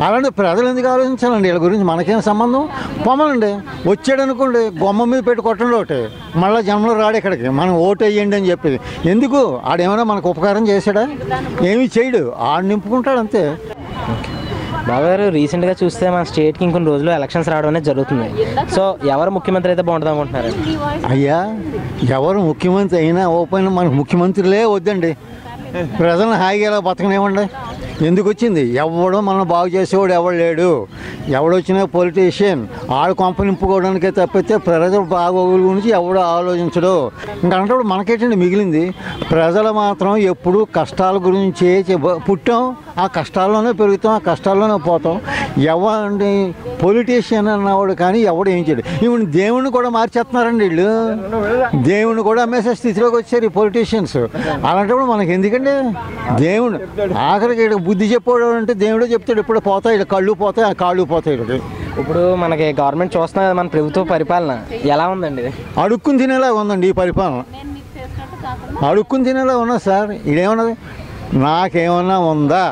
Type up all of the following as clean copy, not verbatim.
అలాంటి ప్రజలు ఎందుకు ఆలోచించాలండి? వీళ్ళ గురించి మనకేం సంబంధం? పొమ్మనండి, వచ్చాడు అనుకోండి గుమ్మ మీద పెట్టి కొట్టండి ఒకటి, మళ్ళీ జన్మలో రాడు ఇక్కడికి, మనం ఓటు వేయండి అని చెప్పేది ఎందుకు? ఆడేమైనా మనకు ఉపకారం చేశాడా? ఏమీ చేయడు, ఆడు నింపుకుంటాడు అంతే. బాబాగారు, రీసెంట్గా చూస్తే మన స్టేట్కి ఇంకొన్ని రోజులు ఎలక్షన్స్ రావడం అనేది జరుగుతుంది. సో ఎవరు ముఖ్యమంత్రి అయితే బాగుంటుంది అనుకుంటున్నారు? అయ్యా, ఎవరు ముఖ్యమంత్రి అయినా ఓపెన్ మనకు ముఖ్యమంత్రులే వద్దండి. ప్రజలను హాయిగా ఎలా బతకనివ్వండి. ఎందుకు వచ్చింది? ఎవడో మనం బాగు చేసేవాడు ఎవడు లేడు. ఎవడొచ్చినా పొలిటీషియన్ ఆడు కొంప నింపుకోవడానికే తప్పితే ప్రజల బాగోగుల గురించి ఎవడో ఆలోచించడు. ఇంకంటే మనకేంటండి మిగిలింది? ప్రజలు మాత్రం ఎప్పుడు కష్టాల గురించి పుట్టాం, ఆ కష్టాల్లోనే పెరుగుతాం, ఆ కష్టాల్లోనే పోతాం. ఎవరి పొలిటీషియన్ అన్నవాడు కానీ ఎవడు ఏం చేయడు. ఇప్పుడు దేవుణ్ణి కూడా మార్చేస్తున్నారండి వీళ్ళు. దేవుణ్ణి కూడా అమ్మేసే స్థితిలోకి వచ్చారు ఈ పొలిటీషియన్స్. అలాంటప్పుడు మనకి ఎందుకండి? దేవుడు ఆఖరికి బుద్ధి చెప్పాడు అంటే దేవుడే చెప్తాడు, ఇప్పుడు పోతాయి ఇలా కళ్ళు పోతాయి, ఆ కాళ్ళు పోతాయి. ఇప్పుడు మనకి గవర్నమెంట్ చూస్తున్నా కదా, మన ప్రభుత్వ పరిపాలన ఎలా ఉందండి? అడుక్కుని తినేలా ఉందండి ఈ పరిపాలన. అడుక్కుని తినేలా ఉన్నా సార్. ఇదేమన్నది? నాకేమన్నా ఉందా?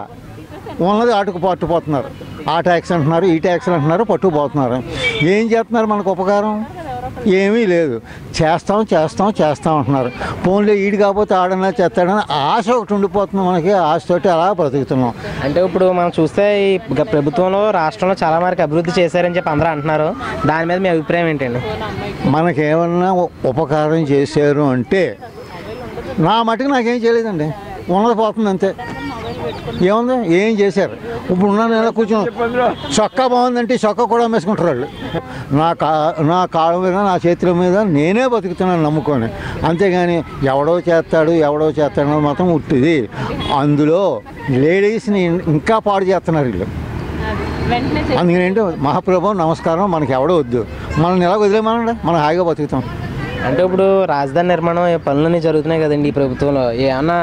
ఉన్నది ఆటుకు పట్టుపోతున్నారు. ఆ ట్యాక్స్ అంటున్నారు, ఈ ట్యాక్స్ అంటున్నారు, పట్టుకుపోతున్నారు. ఏం చేస్తున్నారు మనకు ఉపకారం? ఏమీ లేదు. చేస్తాం చేస్తాం చేస్తాం అంటున్నారు. ఫోన్లో ఈడు కాకపోతే ఆడన్నా చేస్తాడని ఆశ ఒకటి ఉండిపోతుంది మనకి. ఆశతోటి అలా బ్రతుకుతున్నాం. అంటే ఇప్పుడు మనం చూస్తే ఈ ప్రభుత్వంలో రాష్ట్రంలో చాలా వరకు అభివృద్ధి చేశారని చెప్పి అందరూ అంటున్నారు. దాని మీద మీ అభిప్రాయం ఏంటండి? మనకేమన్నా ఉపకారం చేశారు అంటే నా మటుకు నాకేం చేయలేదండి. ఉన్నది పోతుంది అంతే. ఏముంది? ఏం చేశారు? ఇప్పుడు ఉన్న నెల కూర్చొని చొక్కా బాగుందంటే చొక్కా కూడా అమ్మేసుకుంటారు వాళ్ళు. నా కాళ్ళ మీద, నా చేతుల మీద నేనే బతుకుతున్నాను నమ్ముకొని. అంతేగాని ఎవడో చేస్తాడు మాత్రం ఉట్టిది. అందులో లేడీస్ని ఇంకా పాడు చేస్తున్నారు వీళ్ళు. అందుకనేంటి, మహాప్రభు నమస్కారం, మనకి ఎవడో వద్దు, మనం ఎలా వదిలేమనండి, మనం హాయిగా బతుకుతాం. అంటే ఇప్పుడు రాజధాని నిర్మాణం పనులన్నీ జరుగుతున్నాయి కదండి ఈ ప్రభుత్వంలో, ఏమన్నా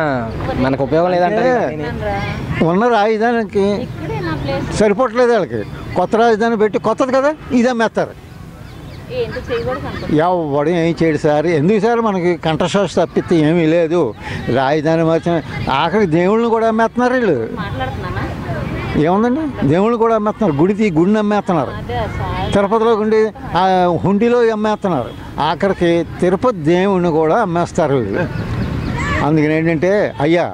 మనకు ఉపయోగం లేదంటే? ఉన్న రాజధానికి సరిపోవట్లేదు వాళ్ళకి. కొత్త రాజధాని పెట్టి కొత్తది కదా ఇది అమ్మేస్తారు. ఎవడు ఏం చేయడు సార్. ఎందుకు సార్? మనకి కంఠశ్వాస తప్పితే ఏమీ లేదు. రాజధాని మార్చిన ఆఖరికి దేవుళ్ళని కూడా అమ్మేస్తున్నారు వీళ్ళు. ఏముందండి? దేవుళ్ళు కూడా అమ్మేస్తున్నారు. గుడిని అమ్మేస్తున్నారు. తిరుపతిలో హుండీలో అమ్మేస్తున్నారు. ఆఖరికి తిరుపతి దేవుణ్ణి కూడా అమ్మేస్తారు వీళ్ళు. అందుకని ఏంటంటే, అయ్యా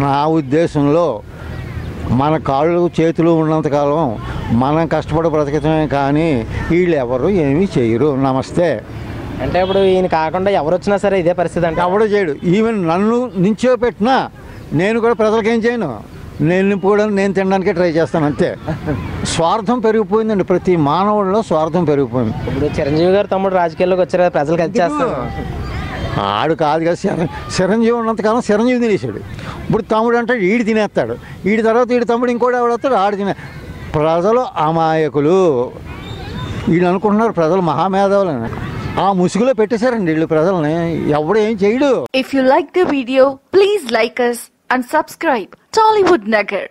నా ఉద్దేశంలో మన కాళ్ళు చేతులు ఉన్నంతకాలం మనం కష్టపడి బ్రతకటమే కానీ వీళ్ళు ఎవరు ఏమీ చేయరు. నమస్తే. అంటే ఇప్పుడు ఈయన కాకుండా ఎవరు వచ్చినా సరే ఇదే పరిస్థితి అంటే ఎవడో చేయడు. ఈవెన్ నన్ను నించో పెట్టినా నేను కూడా ప్రజలకు ఏం చేయను. నేను నింపుకోవడానికి, నేను తినడానికే ట్రై చేస్తాను అంతే. స్వార్థం పెరిగిపోయిందండి. ప్రతి మానవుడిలో స్వార్థం పెరిగిపోయింది. ఇప్పుడు చిరంజీవి గారు తమ్ముడు రాజకీయాల్లోకి వచ్చారు, ప్రజలకు హెల్ప్ చేస్తారు. ఆడు కాదు కదా చిరంజీవి ఉన్నంతకాలం చిరంజీవి తినేసాడు. ఇప్పుడు తమ్ముడు అంటే ఈడు తినేస్తాడు. ఈడి తర్వాత ఈడు తమ్ముడు ఇంకోటి ఎవడొస్తాడు, ఆడు ప్రజలు అమాయకులు. వీళ్ళు అనుకుంటున్నారు ప్రజలు మహామేధావులని. ఆ ముసుగులో పెట్టేశారండి వీళ్ళు ప్రజల్ని. ఎవడు ఏం చేయడు. If you like the video, please like us and subscribe Tollywood Nagar.